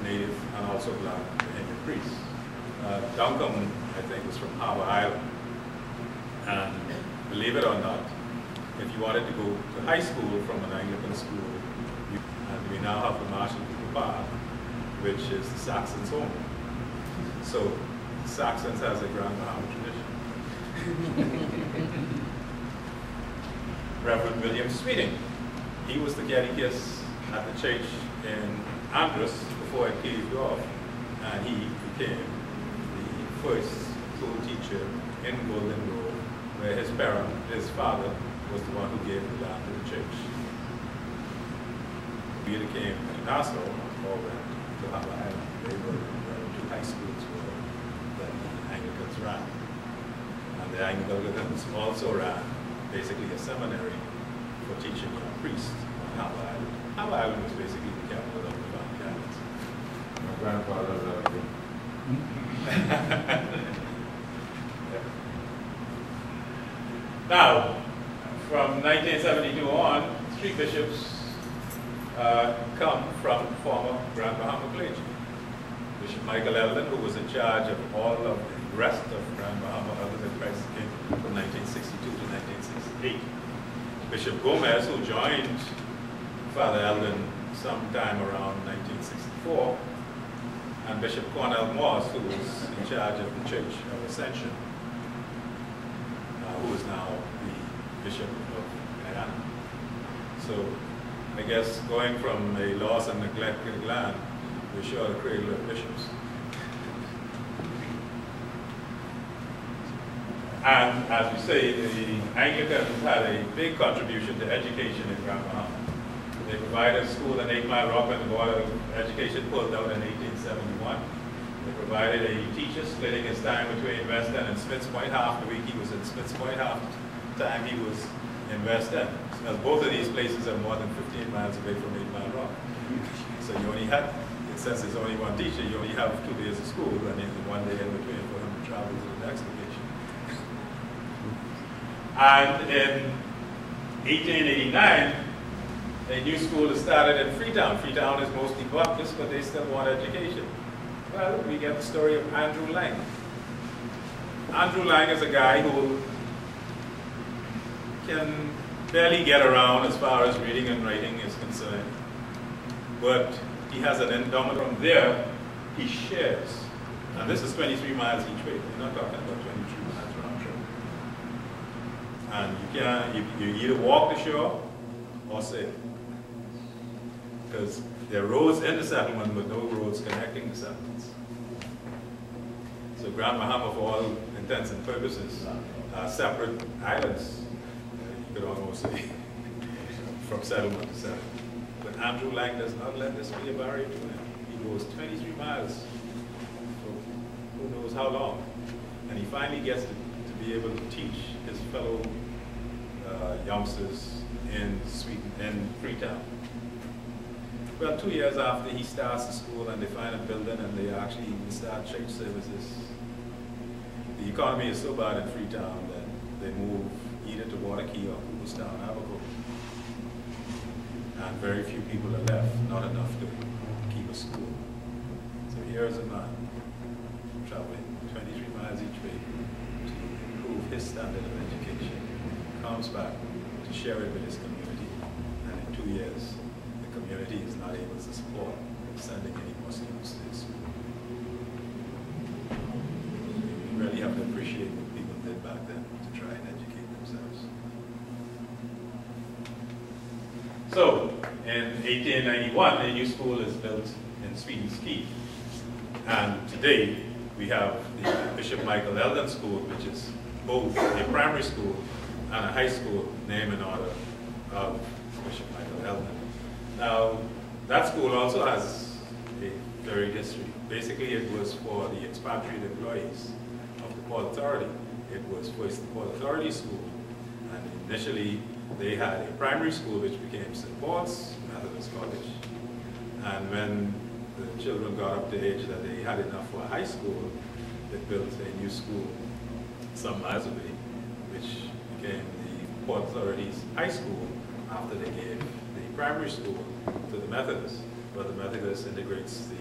native and also black Indian priests. Duncan, I think, was from Harbor Island. And believe it or not, if you wanted to go to high school from an Anglican school, and we now have the Marshall Cooper Park, which is the Saxons' home. So Saxons has a Grand Bahama tradition. Reverend William Sweeting, he was the catechist at the church in Andros before it caved off, and he became the first school teacher in Golden Grove, where his father was the one who gave the land to the church. We either came to Nassau or went to Bahama Island. They were two high schools that the Anglicans ran. And the Anglicans also ran basically a seminary for teaching young priests on Bahama Island. Bahama Island was basically the capital of the Bahama Islands. My grandfather was Now, from 1972 on, 3 bishops come from former Grand Bahama clergy. Bishop Michael Eldon, who was in charge of all of the rest of Grand Bahama other than Christ the King from 1962 to 1968. Bishop Gomez, who joined Father Eldon sometime around 1964, and Bishop Cornell Moss, who was in charge of the Church of Ascension, who is now the Bishop of Guyana. So I guess going from a lost and neglected land, we're sure the cradle of bishops. And as we say, the Anglicans had a big contribution to education in Grand Bahama. They provided a school in 8 Mile Rock when the Board of Education pulled out in 1871. They provided a teacher splitting his time between West End and Smith's Point. Half the week he was in Smith's Point, half the time he was in West End. Now, both of these places are more than 15 miles away from 8 Mile Rock. So you only had, since there's only one teacher, you only have 2 days of school, and then 1 day in between for him to travel to the next location. And in 1889, a new school is started in Freetown. Freetown is mostly Baptist, but they still want education. Well, we get the story of Andrew Lang. Andrew Lang is a guy who can barely get around as far as reading and writing is concerned. But he has an endowment. From there, he shares. And this is 23 miles each way. We're not talking about 23 miles round trip. And you either walk the shore or sail. Because there are roads in the settlement, but no roads connecting the settlements. So Grand Bahama, for all intents and purposes, are separate islands. You could almost say, from settlement to settlement. But Andrew Lang does not let this be a barrier to him. He goes 23 miles for who knows how long. And he finally gets to be able to teach his fellow youngsters in Freetown. Well, 2 years after he starts the school and they find a building and they actually even start church services, the economy is so bad in Freetown that they move either to Waterkey or Cooperstown, Abercrombie. And very few people are left, not enough to keep a school. So here's a man traveling 23 miles each way to improve his standard of education, comes back to share it with his community, and in 2 years, the community is not able to support sending any more students to his school. You really have to appreciate what people did back then to try and educate themselves. So, in 1891, a new school is built in Sweetens Key. And today, we have the Bishop Michael Eldon School, which is both a primary school and a high school named in honor of Bishop Michael Eldon. Now, that school also has a varied history. Basically, it was for the expatriate employees of the Port Authority. It was first the Port Authority School, and initially they had a primary school which became St. Paul's Methodist College. And when the children got up to age that they had enough for a high school, they built a new school some miles away, which became the Port Authority's high school after they gave the primary school to the Methodists, but the Methodist integrates the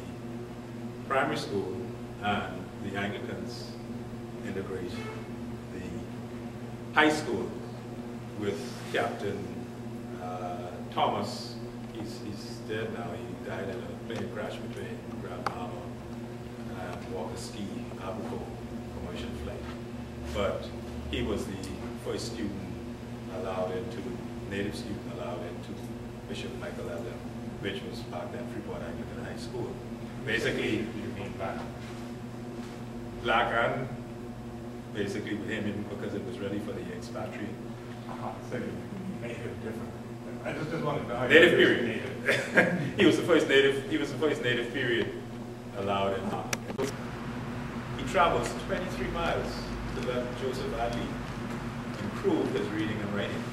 primary school and the Anglicans integrate the high school with Captain Thomas. He's dead now. He died in a plane crash between Bahama and Walker Ski Abaco commercial flight. But he was the first student allowed into, native student allowed into Bishop Michael Elder, which was back then Freeport Anglican High School. Basically, You mean black? black and basically with him because it was ready for the expatriate. So you native different. I just wanted to know. Native period. Native. He was the first native period allowed in. He travels 23 miles to let Joseph Adley improve his reading and writing.